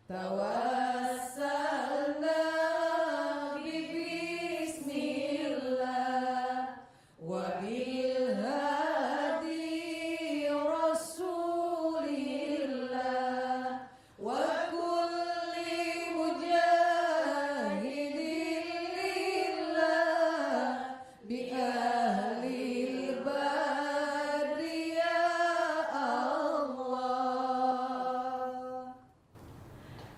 Tawassalna bismillah wa bil hadi rasulillah wa kulli mujahidin lillah bi ahlil badri ya Allah.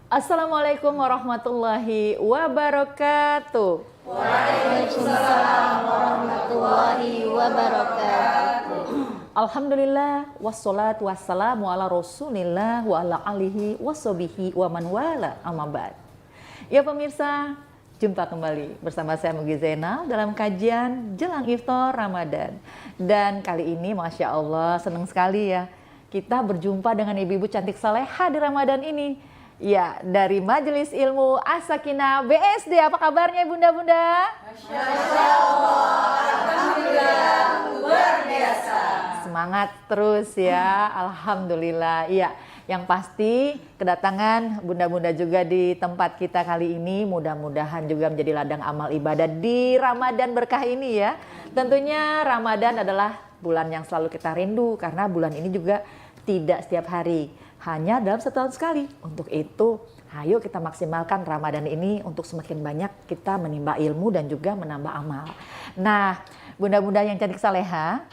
Assalamualaikum warahmatullahi wabarakatuh. Waalaikumsalam warahmatullahi wabarakatuh. Alhamdulillah wassalatu wassalamu ala rasulillah wa ala alihi wassobihi wa man wala amma ba'd. Ya pemirsa, jumpa kembali bersama saya Mugi Zainal dalam kajian Jelang Iftar Ramadan. Dan kali ini Masya Allah senang sekali ya kita berjumpa dengan ibu-ibu cantik salehah di Ramadan ini. Ya, dari Majelis Ilmu As-Sakinah BSD. Apa kabarnya bunda-bunda? Masya Allah, alhamdulillah luar biasa. Semangat terus ya, alhamdulillah. Iya, yang pasti kedatangan bunda-bunda juga di tempat kita kali ini mudah-mudahan juga menjadi ladang amal ibadah di Ramadan berkah ini ya. Tentunya Ramadan adalah bulan yang selalu kita rindu karena bulan ini juga tidak setiap hari, hanya dalam setahun sekali. Untuk itu, ayo kita maksimalkan Ramadan ini untuk semakin banyak kita menimba ilmu dan juga menambah amal. Nah, bunda-bunda yang cantik saleha,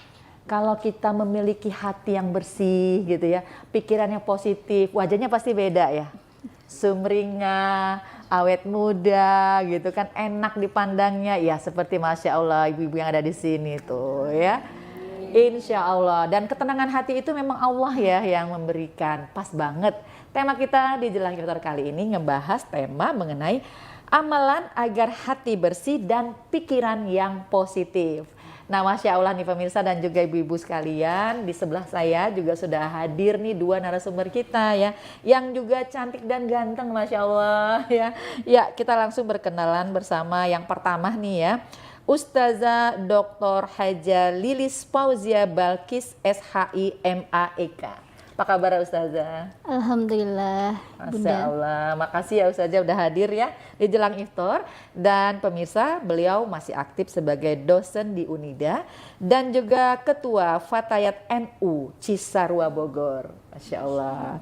kalau kita memiliki hati yang bersih gitu ya, pikiran yang positif, wajahnya pasti beda ya. Sumringah, awet muda gitu kan, enak dipandangnya. Ya seperti Masya Allah ibu-ibu yang ada di sini tuh ya. Insya Allah, dan ketenangan hati itu memang Allah ya yang memberikan. Pas banget tema kita di Jelang Iftar kali ini ngebahas tema mengenai amalan agar hati bersih dan pikiran yang positif. Nah Masya Allah nih pemirsa dan juga ibu-ibu sekalian, di sebelah saya juga sudah hadir nih dua narasumber kita ya, yang juga cantik dan ganteng Masya Allah ya. Ya kita langsung berkenalan bersama yang pertama nih ya, Ustazah Dr. Haja Lilis Fauzia Balkis SHI MAEK. Apa kabar Ustazah? Alhamdulillah, Masya Bunda. Allah, makasih ya Ustazah udah hadir ya di Jelang Iftar. Dan pemirsa, beliau masih aktif sebagai dosen di Unida dan juga Ketua Fatayat NU Cisarua Bogor. Masya Allah.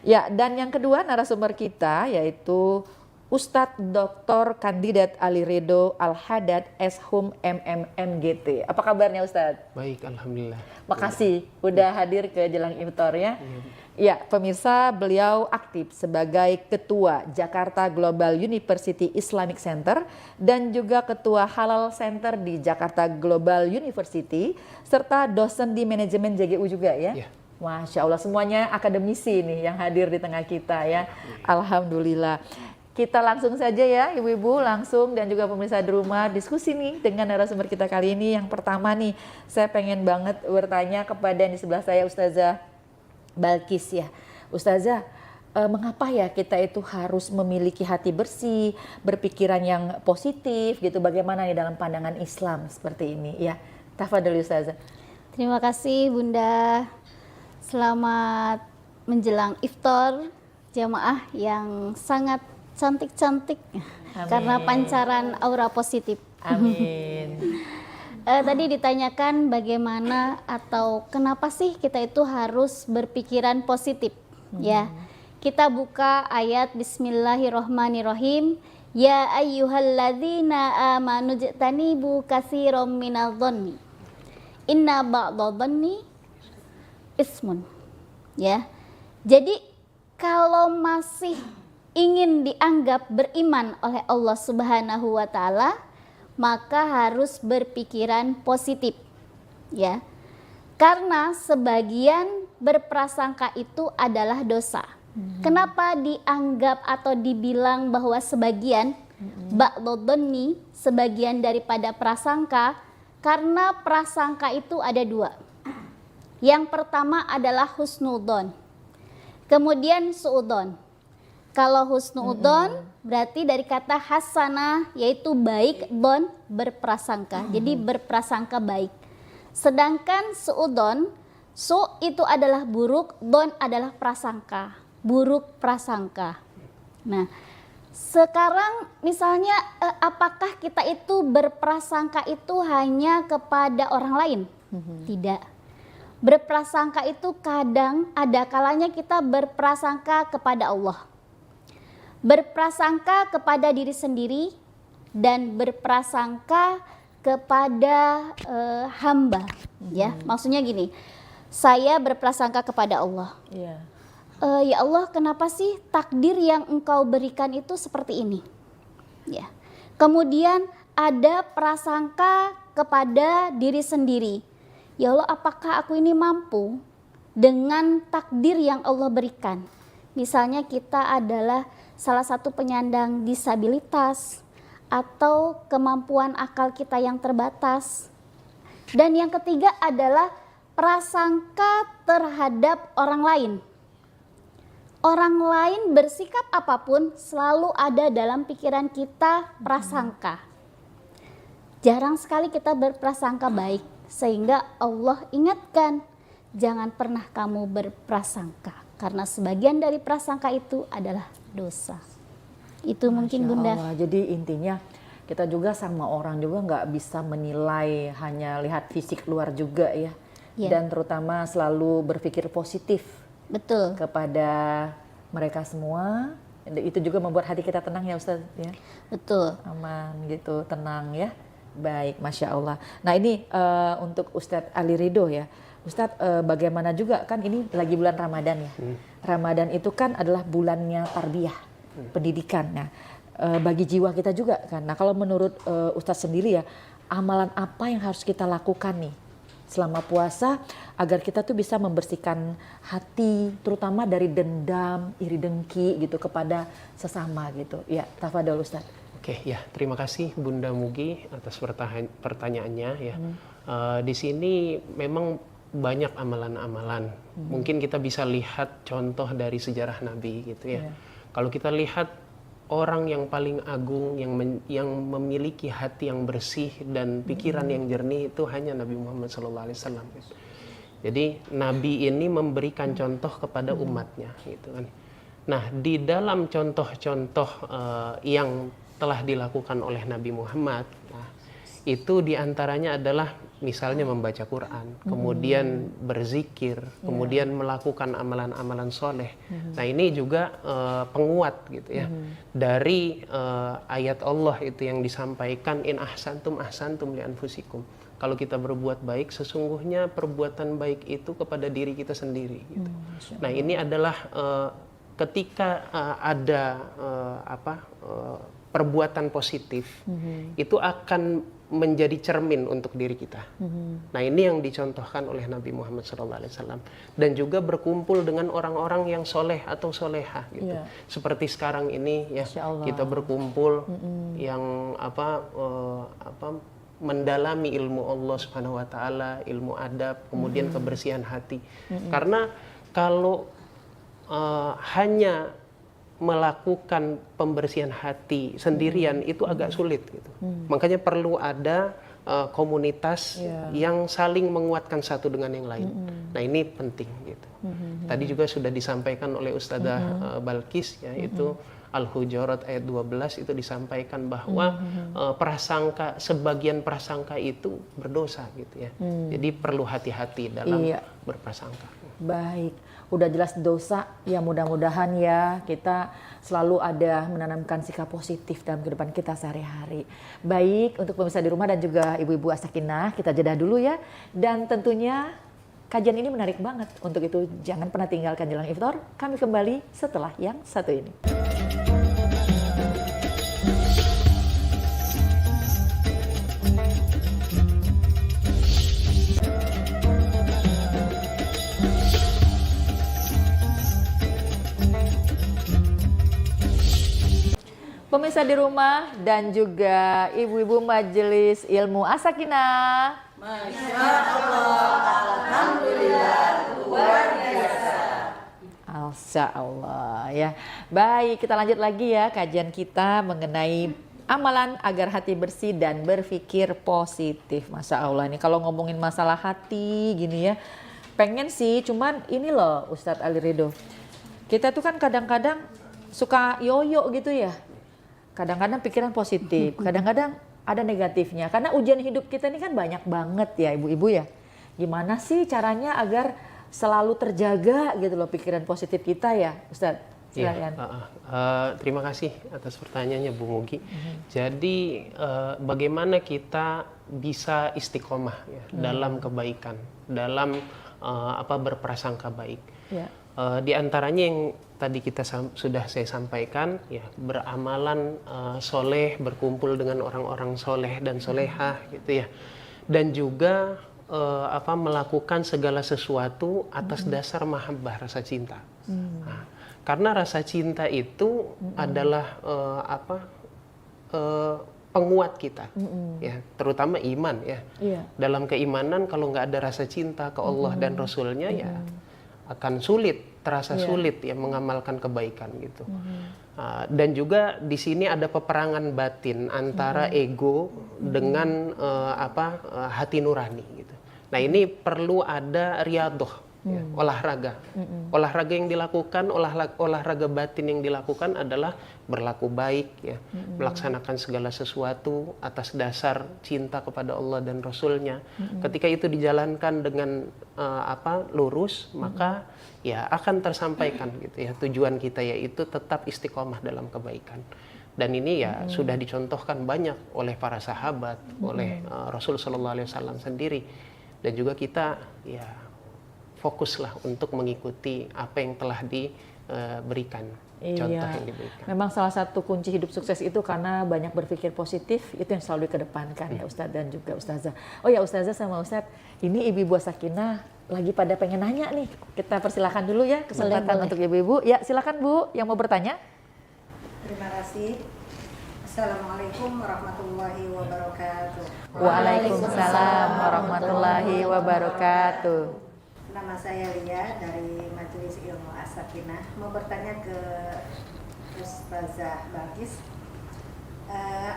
Ya, dan yang kedua narasumber kita yaitu Ustadz Dr. Kandidat Ali Ridho Al-Hadad Shum MMMGT. Apa kabarnya Ustadz? Baik, alhamdulillah. Makasih udah hadir ke Jelang Iftar ya. Ya, pemirsa, beliau aktif sebagai Ketua Jakarta Global University Islamic Center dan juga Ketua Halal Center di Jakarta Global University serta dosen di manajemen JGU juga ya. Ya. Masya Allah, semuanya akademisi nih yang hadir di tengah kita ya. Alhamdulillah. Kita langsung saja ya ibu-ibu langsung dan juga pemirsa di rumah diskusi nih dengan narasumber kita kali ini. Yang pertama nih saya pengen banget bertanya kepada yang di sebelah saya Ustazah Balkis ya. Ustazah, mengapa ya kita itu harus memiliki hati bersih, berpikiran yang positif gitu, bagaimana nih dalam pandangan Islam seperti ini ya. Tafadhol Ustazah. Terima kasih Bunda. Selamat menjelang iftar jamaah yang sangat cantik-cantik karena pancaran aura positif. Amin. Tadi ditanyakan bagaimana atau kenapa sih kita itu harus berpikiran positif ya. Kita buka ayat Bismillahirrohmanirrohim. Ya ayyuhalladzina amanu jtanibu katsiran minadh-dhanni inna ba'dadh-dhanni ismun. Ya. Jadi kalau masih ingin dianggap beriman oleh Allah Subhanahu wa taala, maka harus berpikiran positif. Ya. Karena sebagian berprasangka itu adalah dosa. Kenapa dianggap atau dibilang bahwa sebagian ba'dadh-dhanni, sebagian daripada prasangka? Karena prasangka itu ada dua. Yang pertama adalah husnudzon. Kemudian suudzon. Kalau husnudzon berarti dari kata hasanah yaitu baik, don berprasangka. Jadi berprasangka baik. Sedangkan suudzon, su itu adalah buruk, don adalah prasangka. Buruk prasangka. Nah, sekarang misalnya apakah kita itu berprasangka itu hanya kepada orang lain? Tidak. Berprasangka itu kadang ada kalanya kita berprasangka kepada Allah. Berprasangka kepada diri sendiri dan berprasangka kepada hamba, ya. Maksudnya gini, saya berprasangka kepada Allah. Iya. Ya Allah, kenapa sih takdir yang Engkau berikan itu seperti ini? Ya. Kemudian ada prasangka kepada diri sendiri. Ya Allah, apakah aku ini mampu dengan takdir yang Allah berikan? Misalnya kita adalah salah satu penyandang disabilitas atau kemampuan akal kita yang terbatas. Dan yang ketiga adalah prasangka terhadap orang lain. Orang lain bersikap apapun selalu ada dalam pikiran kita prasangka. Jarang sekali kita berprasangka baik, sehingga Allah ingatkan, jangan pernah kamu berprasangka, karena sebagian dari prasangka itu adalah dosa. Itu mungkin Masya Bunda. Allah. Jadi intinya kita juga sama orang juga nggak bisa menilai hanya lihat fisik luar juga ya. Ya. Dan terutama selalu berpikir positif Betul. kepada mereka semua. Itu juga membuat hati kita tenang ya Ustaz ya. Betul. Aman gitu, tenang ya. Baik, Masya Allah. Nah ini untuk Ustadz Ali Ridho ya. Ustadz bagaimana juga kan ini lagi bulan Ramadan ya. Ramadan itu kan adalah bulannya tarbiyah, pendidikan. Nah bagi jiwa kita juga kan. Nah kalau menurut Ustadz sendiri ya, amalan apa yang harus kita lakukan nih selama puasa agar kita tuh bisa membersihkan hati, terutama dari dendam, iri dengki gitu kepada sesama gitu. Ya, tafadhol Ustadz. Oke, ya, terima kasih Bunda Mugi atas pertanyaannya ya. Di sini memang banyak amalan-amalan. Mungkin kita bisa lihat contoh dari sejarah Nabi gitu ya. Kalau kita lihat orang yang paling agung yang memiliki hati yang bersih dan pikiran yang jernih itu hanya Nabi Muhammad SAW. Jadi Nabi ini memberikan contoh kepada umatnya gitu kan. Nah, di dalam contoh-contoh yang telah dilakukan oleh Nabi Muhammad, nah, itu diantaranya adalah misalnya membaca Quran, kemudian berzikir, kemudian melakukan amalan-amalan soleh. Nah ini juga penguat gitu ya dari ayat Allah itu yang disampaikan, in ahsantum ahsantum li anfusikum. Kalau kita berbuat baik, sesungguhnya perbuatan baik itu kepada diri kita sendiri. Gitu. Nah ini adalah ketika ada perbuatan positif, itu akan menjadi cermin untuk diri kita. Nah ini yang dicontohkan oleh Nabi Muhammad SAW dan juga berkumpul dengan orang-orang yang soleh atau soleha gitu. Seperti sekarang ini ya kita berkumpul yang mendalami ilmu Allah Subhanahu Wa Taala, ilmu adab, kemudian kebersihan hati. Karena kalau hanya melakukan pembersihan hati sendirian itu agak sulit gitu. Makanya perlu ada komunitas yang saling menguatkan satu dengan yang lain. Nah ini penting gitu. Tadi juga sudah disampaikan oleh Ustadzah Balkis ya, itu Al-Hujurat ayat 12 itu disampaikan bahwa prasangka, sebagian prasangka itu berdosa gitu ya. Jadi perlu hati-hati dalam berprasangka. Baik, udah jelas dosa, ya mudah-mudahan ya kita selalu ada menanamkan sikap positif dalam kehidupan kita sehari-hari. Baik, untuk pemirsa di rumah dan juga ibu-ibu as-sakinah, kita jeda dulu ya. Dan tentunya kajian ini menarik banget, untuk itu jangan pernah tinggalkan jelang iftar. Kami kembali setelah yang satu ini. Pemirsa di rumah dan juga ibu-ibu majelis ilmu as-sakinah. Masya Allah, alhamdulillah, luar biasa. Masya Allah ya. Baik, kita lanjut lagi ya kajian kita mengenai amalan agar hati bersih dan berpikir positif. Masya Allah nih kalau ngomongin masalah hati gini ya, pengen sih, cuman ini loh Ustadz Ali Ridho. Kita tuh kan kadang-kadang suka yoyo gitu ya. Kadang-kadang pikiran positif, kadang-kadang ada negatifnya. Karena ujian hidup kita ini kan banyak banget ya ibu-ibu ya. Gimana sih caranya agar selalu terjaga gitu loh pikiran positif kita ya, Ustadz? Silakan. Terima kasih atas pertanyaannya Bu Mugi. Jadi bagaimana kita bisa istiqomah ya, dalam kebaikan, dalam berprasangka baik. Ya. Di antaranya yang tadi sudah saya sampaikan ya, beramalan soleh, berkumpul dengan orang-orang soleh dan solehah gitu ya, dan juga melakukan segala sesuatu atas dasar mahabbah, rasa cinta. Nah, karena rasa cinta itu adalah penguat kita, ya, terutama iman ya. Dalam keimanan kalau nggak ada rasa cinta ke Allah dan Rasulnya ya akan terasa sulit ya mengamalkan kebaikan gitu. Dan juga di sini ada peperangan batin antara ego dengan hati nurani gitu. Nah ini perlu ada riyadhah. Ya, olahraga. Olahraga yang dilakukan, olahraga batin yang dilakukan adalah berlaku baik, ya, melaksanakan segala sesuatu atas dasar cinta kepada Allah dan Rasulnya. Ketika itu dijalankan dengan lurus, maka ya akan tersampaikan gitu ya tujuan kita, yaitu tetap istiqomah dalam kebaikan. Dan ini ya sudah dicontohkan banyak oleh para sahabat, oleh Rasul Shallallahu Alaihi Wasallam sendiri, dan juga kita ya fokuslah untuk mengikuti apa yang telah diberikan, contoh yang diberikan. Memang salah satu kunci hidup sukses itu karena banyak berpikir positif, itu yang selalu dikedepankan ya Ustadz dan juga Ustazah. Oh ya Ustazah sama Ustadz, ini Ibu Sakinah lagi pada pengen nanya nih. Kita persilahkan dulu ya kesempatan untuk ibu-ibu. Ya silakan Bu yang mau bertanya. Terima kasih. Assalamualaikum warahmatullahi wabarakatuh. Waalaikumsalam warahmatullahi wabarakatuh. Nama saya Lia dari Majelis Ilmu As-Sakinah. Mau bertanya ke Ustazah Balkis,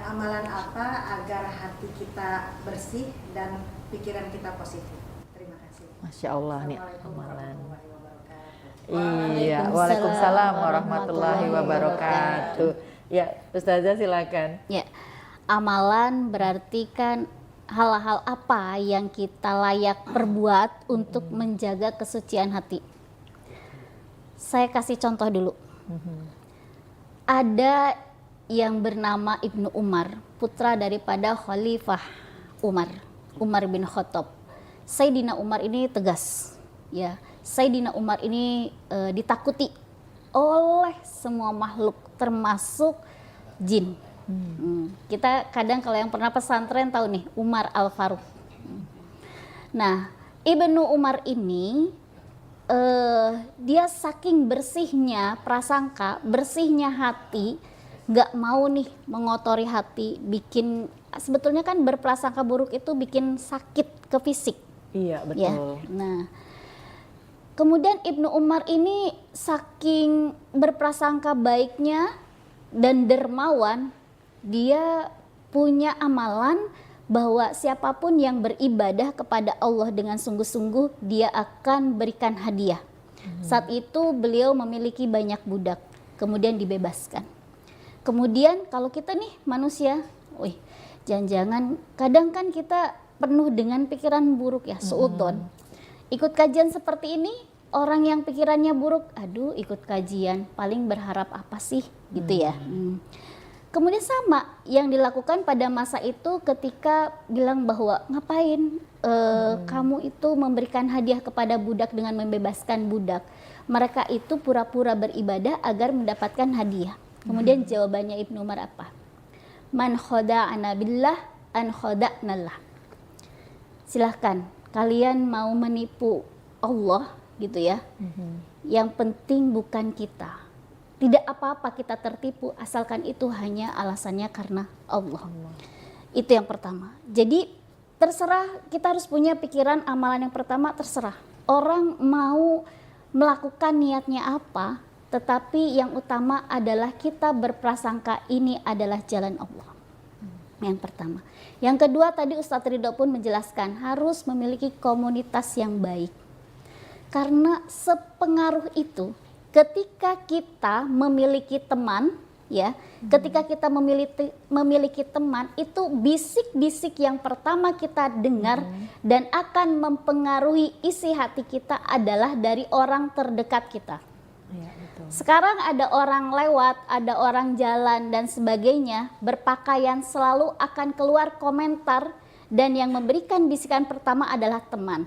amalan apa agar hati kita bersih dan pikiran kita positif? Terima kasih. Masya Allah nih amalan. Iya, Waalaikumsalam warahmatullahi wabarakatuh. Ya, Ustazah silakan. Ya, amalan berarti kan hal-hal apa yang kita layak perbuat untuk menjaga kesucian hati. Saya kasih contoh dulu. Ada yang bernama Ibnu Umar, putra daripada Khalifah Umar bin Khattab. Sayyidina Umar ini tegas, ya. Sayyidina Umar ini ditakuti oleh semua makhluk, termasuk jin. Kita kadang kalau yang pernah pesantren tahu nih Umar Al-Faruq. Nah, Ibnu Umar ini dia saking bersihnya prasangka, bersihnya hati, nggak mau nih mengotori hati, sebetulnya kan berprasangka buruk itu bikin sakit ke fisik. Iya betul. Ya. Nah, kemudian Ibnu Umar ini saking berprasangka baiknya dan dermawan, dia punya amalan bahwa siapapun yang beribadah kepada Allah dengan sungguh-sungguh, dia akan berikan hadiah. Saat itu beliau memiliki banyak budak, kemudian dibebaskan. Kemudian kalau kita nih manusia, jangan-jangan kadang kan kita penuh dengan pikiran buruk ya, suudzon. Ikut kajian seperti ini, orang yang pikirannya buruk, aduh ikut kajian, paling berharap apa sih gitu ya. Kemudian sama yang dilakukan pada masa itu ketika bilang bahwa ngapain kamu itu memberikan hadiah kepada budak dengan membebaskan budak. Mereka itu pura-pura beribadah agar mendapatkan hadiah. Kemudian jawabannya Ibnu Umar apa? Man khoda'ana billah an khoda'nallah. Silahkan kalian mau menipu Allah gitu ya. Yang penting bukan kita. Tidak apa-apa kita tertipu asalkan itu hanya alasannya karena Allah. Itu yang pertama. Jadi terserah, kita harus punya pikiran amalan yang pertama, terserah. Orang mau melakukan niatnya apa, tetapi yang utama adalah kita berprasangka ini adalah jalan Allah. Yang pertama. Yang kedua tadi Ustadz Ridho pun menjelaskan harus memiliki komunitas yang baik. Karena sepengaruh itu ketika kita memiliki teman, ya, ketika kita memiliki teman, itu bisik-bisik yang pertama kita dengar dan akan mempengaruhi isi hati kita adalah dari orang terdekat kita. Iya, betul. Sekarang ada orang lewat, ada orang jalan dan sebagainya, berpakaian, selalu akan keluar komentar, dan yang memberikan bisikan pertama adalah teman.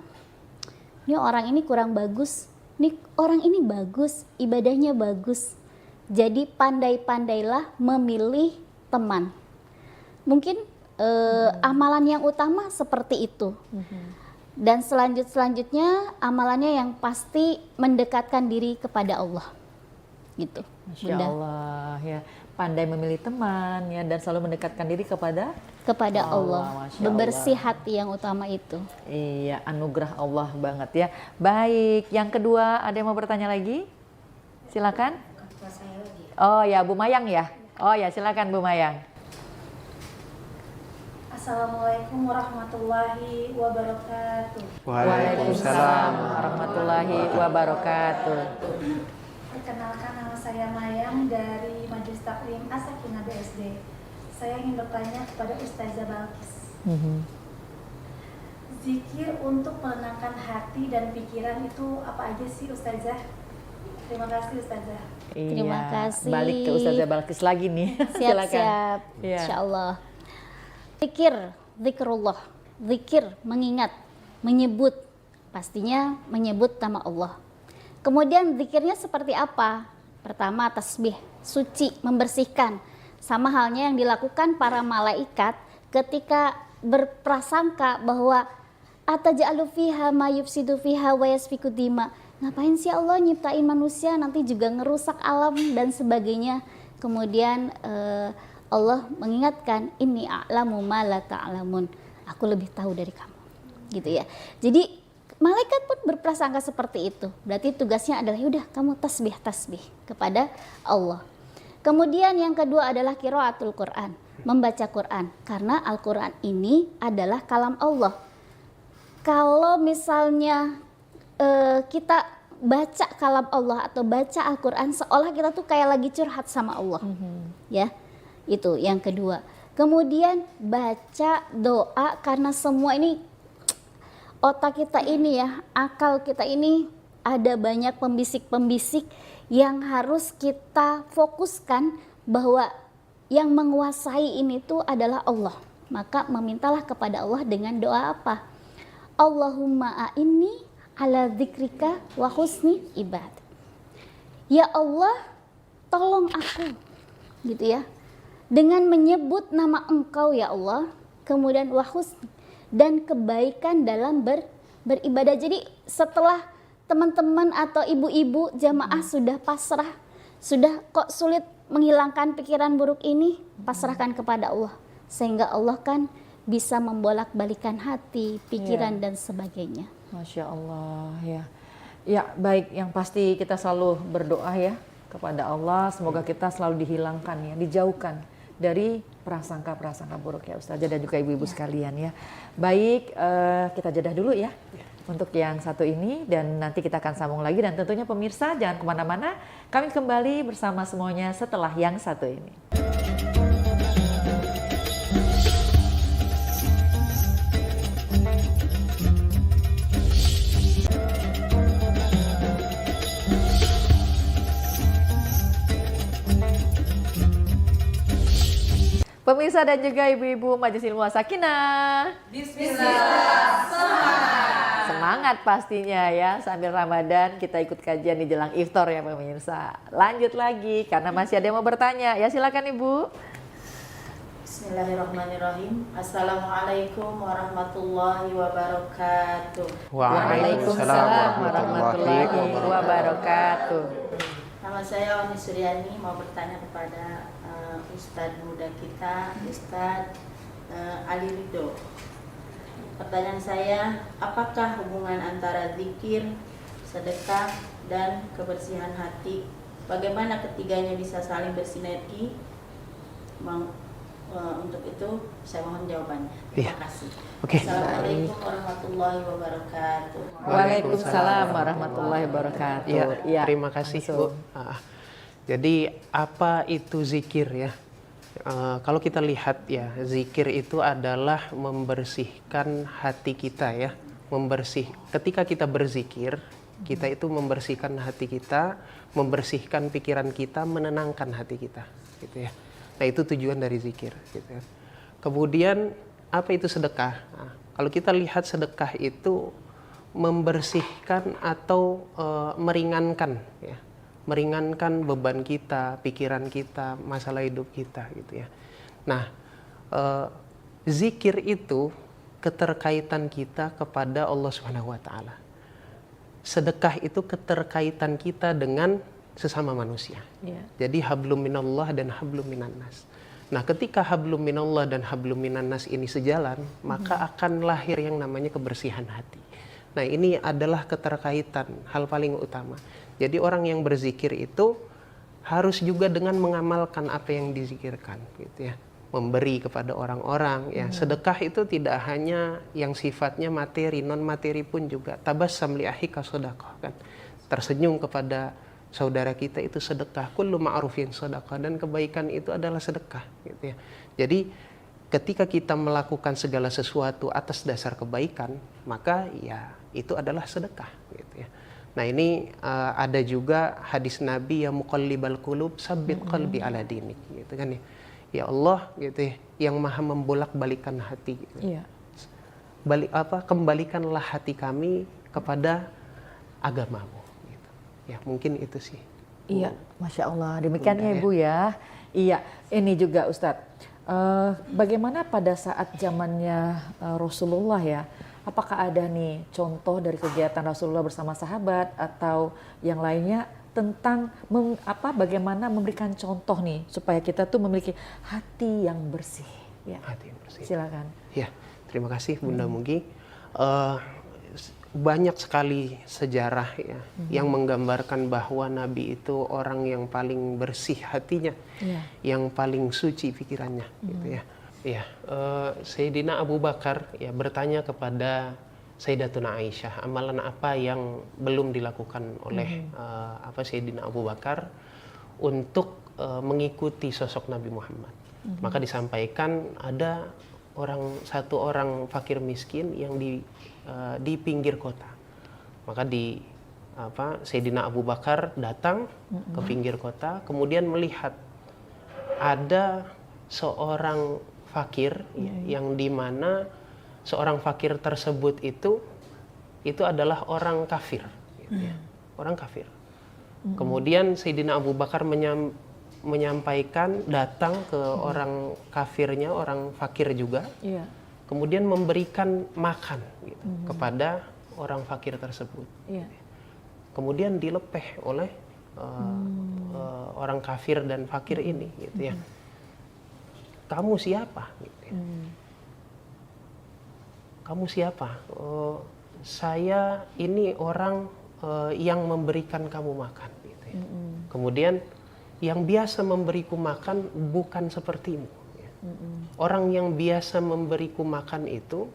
Ini orang ini kurang bagus, nih orang ini bagus, ibadahnya bagus. Jadi pandai-pandailah memilih teman. Mungkin amalan yang utama seperti itu. Dan selanjutnya amalannya yang pasti mendekatkan diri kepada Allah. Gitu. Masya Allah, ya, pandai memilih teman, ya, dan selalu mendekatkan diri kepada Allah. Masya Bebersih Allah. hati yang utama itu. Iya, anugerah Allah banget ya. Baik, yang kedua ada yang mau bertanya lagi? Silakan. Oh ya, Bu Mayang ya. Oh ya, silakan Bu Mayang. Assalamualaikum warahmatullahi wabarakatuh. Waalaikumsalam warahmatullahi wabarakatuh. Perkenalkan, nama saya Mayang dari Majelis Taklim As-Sakinah BSD. Saya ingin bertanya kepada Ustazah Balkis. Zikir untuk menenangkan hati dan pikiran itu apa aja sih Ustazah? Terima kasih Ustazah. Terima kasih. Balik ke Ustazah Balkis lagi nih. Silakan. Siap-siap, Iya. insya Allah. Zikrullah, zikir, mengingat, menyebut, pastinya menyebut nama Allah. Kemudian zikirnya seperti apa? Pertama, tasbih, suci, membersihkan. Sama halnya yang dilakukan para malaikat ketika berprasangka bahwa ataj'alu fiha ma yufsidu fiha wa yasfiku dima. Ngapain sih Allah nyiptain manusia nanti juga ngerusak alam dan sebagainya. Kemudian Allah mengingatkan, inni a'lamu ma la ta'lamun. Aku lebih tahu dari kamu. Gitu ya. Jadi malaikat pun berprasangka seperti itu. Berarti tugasnya adalah yaudah kamu tasbih kepada Allah. Kemudian yang kedua adalah qiraatul Quran, membaca Quran. Karena Al-Quran ini adalah kalam Allah. Kalau misalnya kita baca kalam Allah atau baca Al-Quran, seolah kita tuh kayak lagi curhat sama Allah. Ya, itu yang kedua. Kemudian baca doa, karena semua ini otak kita ini ya, akal kita ini ada banyak pembisik-pembisik yang harus kita fokuskan bahwa yang menguasai ini tuh adalah Allah. Maka memintalah kepada Allah dengan doa apa? Allahumma a'inni ala dzikrika wa husni ibad. Ya Allah, tolong aku, gitu ya, dengan menyebut nama Engkau ya Allah, kemudian wa husni, dan kebaikan dalam beribadah. Jadi setelah teman-teman atau ibu-ibu jamaah sudah pasrah, sudah kok sulit menghilangkan pikiran buruk ini, pasrahkan kepada Allah, sehingga Allah kan bisa membolak-balikan hati, pikiran dan sebagainya. Masya Allah, ya. Ya, baik, yang pasti kita selalu berdoa ya kepada Allah, semoga kita selalu dihilangkan ya, dijauhkan dari prasangka-prasangka buruk ya Ustazah dan juga ibu-ibu sekalian ya. Baik, kita jedah dulu ya untuk yang satu ini, dan nanti kita akan sambung lagi, dan tentunya pemirsa jangan kemana-mana, kami kembali bersama semuanya setelah yang satu ini. Pemirsa dan juga ibu-ibu Majelis Ilmu As-Sakinah. Bismillah. Semangat pastinya ya, sambil Ramadan kita ikut kajian di jelang iftar ya pemirsa. Lanjut lagi karena masih ada yang mau bertanya. Ya silakan Ibu. Bismillahirrahmanirrahim. Assalamualaikum warahmatullahi wabarakatuh. Waalaikumsalam warahmatullahi wabarakatuh. Nama saya Wani Suryani, mau bertanya kepada Ustadz muda kita, Ustadz Ali Ridho. Pertanyaan saya, apakah hubungan antara zikir, sedekah, dan kebersihan hati? Bagaimana ketiganya bisa saling bersinergi Untuk itu saya mohon jawabannya. Iya. Terima kasih. Oke. Assalamualaikum warahmatullahi wabarakatuh. Waalaikumsalam warahmatullahi wabarakatuh. Iya, Iya, terima kasih Bu. langsung. Jadi apa itu zikir ya? Kalau kita lihat ya, zikir itu adalah membersihkan hati kita ya. Ketika kita berzikir, kita itu membersihkan hati kita, membersihkan pikiran kita, menenangkan hati kita, gitu ya. Nah itu tujuan dari zikir, gitu ya. Kemudian apa itu sedekah? Nah, kalau kita lihat sedekah itu membersihkan atau meringankan ya. Meringankan beban kita, pikiran kita, masalah hidup kita gitu ya. Nah, zikir itu keterkaitan kita kepada Allah Subhanahu wa taala. Sedekah itu keterkaitan kita dengan sesama manusia. Iya. Jadi hablum minallah dan hablum minannas. Nah, ketika hablum minallah dan hablum minannas ini sejalan, maka akan lahir yang namanya kebersihan hati. Nah, ini adalah keterkaitan hal paling utama. Jadi orang yang berzikir itu harus juga dengan mengamalkan apa yang dizikirkan, gitu ya. Memberi kepada orang-orang, ya. Sedekah itu tidak hanya yang sifatnya materi, non materi pun juga. Tabassam li akhika shadaqah, kan. Tersenyum kepada saudara kita itu sedekah. Kullu ma'rufin shadaqah, dan kebaikan itu adalah sedekah, gitu ya. Jadi ketika kita melakukan segala sesuatu atas dasar kebaikan, maka ya itu adalah sedekah, gitu ya. Nah ini ada juga hadis Nabi yang muqallibal qulub sabbit qalbi ala dinik, gitu kan ya. Ya Allah, gitu ya, yang maha membolak-balikan hati, gitu. Iya. Kembalikanlah hati kami kepada agamamu, gitu. Ya mungkin itu sih. Iya, Masya Allah. Demikian Bunda, ya Ibu ya. Iya, ini juga Ustadz. Bagaimana pada saat zamannya Rasulullah ya? Apakah ada nih contoh dari kegiatan Rasulullah bersama sahabat atau yang lainnya tentang bagaimana memberikan contoh nih supaya kita tuh memiliki hati yang bersih? Ya. Hati yang bersih. Silakan. Ya, terima kasih Bunda Mugi. Banyak sekali sejarah ya yang menggambarkan bahwa Nabi itu orang yang paling bersih hatinya, yang paling suci pikirannya, gitu ya. Ya, Sayyidina Abu Bakar ya bertanya kepada Sayyidatuna Aisyah, amalan apa yang belum dilakukan oleh Sayyidina Abu Bakar untuk mengikuti sosok Nabi Muhammad. Maka disampaikan ada satu orang fakir miskin yang di pinggir kota. Maka Sayyidina Abu Bakar datang ke pinggir kota, kemudian melihat ada seorang fakir yang dimana seorang fakir tersebut itu adalah orang kafir, gitu ya. Orang kafir. Kemudian Sayyidina Abu Bakar menyampaikan, datang ke orang kafirnya, orang fakir juga, kemudian memberikan makan gitu, kepada orang fakir tersebut. Kemudian dilepeh oleh orang kafir dan fakir ini, gitu ya. Kamu siapa? Gitu ya. Kamu siapa? Saya ini orang yang memberikan kamu makan. Gitu ya. Kemudian yang biasa memberiku makan bukan sepertimu. Ya. Orang yang biasa memberiku makan itu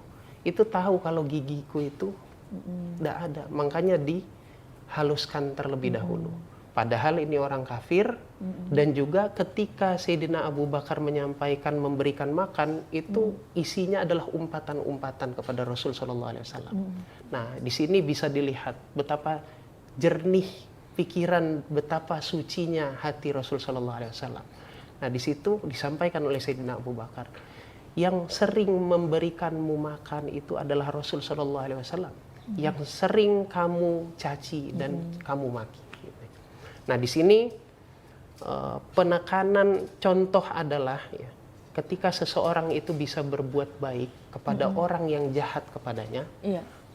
tahu kalau gigiku itu tidak ada. Makanya dihaluskan terlebih dahulu. Padahal ini orang kafir, dan juga ketika Sayyidina Abu Bakar menyampaikan memberikan makan, itu isinya adalah umpatan-umpatan kepada Rasul Shallallahu Alaihi Wasallam. Nah, di sini bisa dilihat betapa jernih pikiran, betapa sucinya hati Rasul Shallallahu Alaihi Wasallam. Nah, di situ disampaikan oleh Sayyidina Abu Bakar, yang sering memberikanmu makan itu adalah Rasul Shallallahu Alaihi Wasallam, yang sering kamu caci dan kamu maki. Nah, di sini penekanan contoh adalah ya, ketika seseorang itu bisa berbuat baik kepada orang yang jahat kepadanya,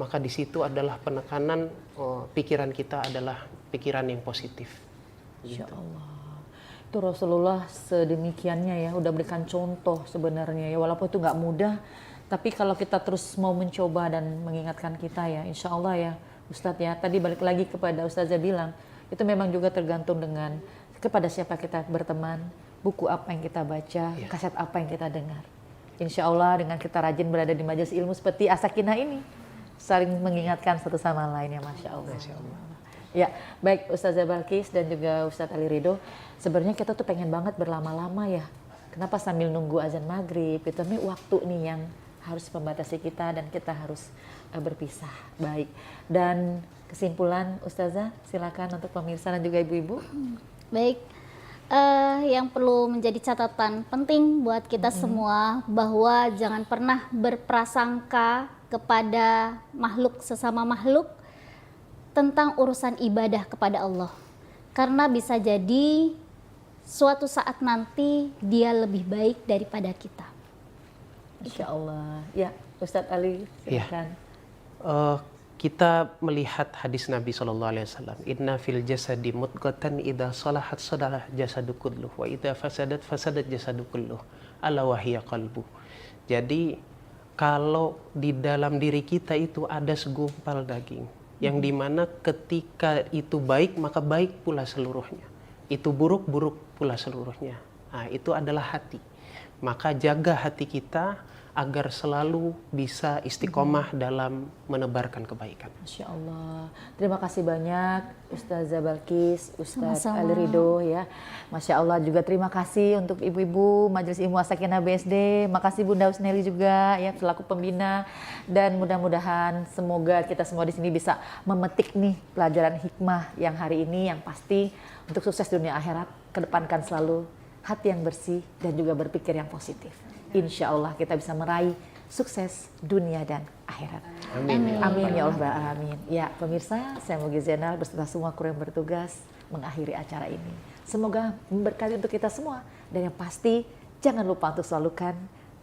maka di situ adalah penekanan pikiran kita adalah pikiran yang positif. Insya Allah. Itu Rasulullah sedemikiannya ya, udah berikan contoh sebenarnya ya, walaupun itu nggak mudah, tapi kalau kita terus mau mencoba dan mengingatkan kita ya, insya Allah ya Ustadz ya, tadi balik lagi kepada Ustazah bilang, itu memang juga tergantung dengan kepada siapa kita berteman, buku apa yang kita baca, kaset apa yang kita dengar. Insya Allah dengan kita rajin berada di majelis ilmu seperti As-Sakinah ini, saling mengingatkan satu sama lain, ya Masya Allah. Ya, baik Ustazah Balkis dan juga Ustadz Ali Ridho, sebenarnya kita tuh pengen banget berlama-lama ya. Kenapa sambil nunggu azan maghrib, itu nih waktu nih yang harus membatasi kita dan kita harus berpisah. Baik, dan kesimpulan Ustazah silakan untuk pemirsa dan juga ibu-ibu. Baik, yang perlu menjadi catatan penting buat kita semua bahwa jangan pernah berprasangka kepada makhluk sesama makhluk tentang urusan ibadah kepada Allah. Karena bisa jadi suatu saat nanti dia lebih baik daripada kita. Insya Allah. Ya, Ustadz Ali silakan. Kita melihat hadis Nabi SAW, inna fil jasadi mudghatan idza salahat salaha jasadu kulluh wa idza fasadat jasadu kulluh ala wahiya qalbu. Jadi kalau di dalam diri kita itu ada segumpal daging yang dimana ketika itu baik maka baik pula seluruhnya, itu buruk buruk pula seluruhnya. Nah, itu adalah hati. Maka jaga hati kita agar selalu bisa istiqomah dalam menebarkan kebaikan. Masya Allah. Terima kasih banyak Ustazah Balkis, Ustadz Sama-sama. Ali Ridho ya. Masya Allah, juga terima kasih untuk ibu-ibu Majelis Ilmu As-Sakinah BSD. Makasih Bunda Husneli juga ya selaku pembina, dan mudah-mudahan semoga kita semua di sini bisa memetik nih pelajaran hikmah yang hari ini, yang pasti untuk sukses dunia akhirat kedepankan selalu hati yang bersih dan juga berpikir yang positif. Insya Allah kita bisa meraih sukses dunia dan akhirat. Amin. Amin ya Allah, amin. Ya pemirsa, saya Mugi Zainal beserta semua kru yang bertugas mengakhiri acara ini. Semoga memberkati untuk kita semua, dan yang pasti jangan lupa untuk selalu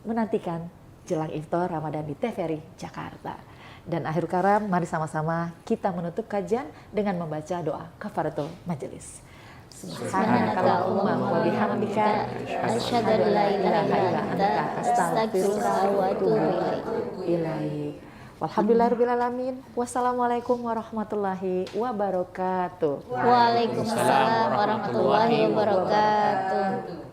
menantikan jelang iftar Ramadan di TVRI Jakarta. Dan akhir karam, mari sama-sama kita menutup kajian dengan membaca doa kafaratul majelis. Subhanakallahumma wa bihamdika asyhadu an la ilaha illa anta astaghfiruka wa atubu ilaik. Walhamdulillahirabbil alamin. Wassalamualaikum warahmatullahi wabarakatuh. Waalaikumsalam warahmatullahi wabarakatuh.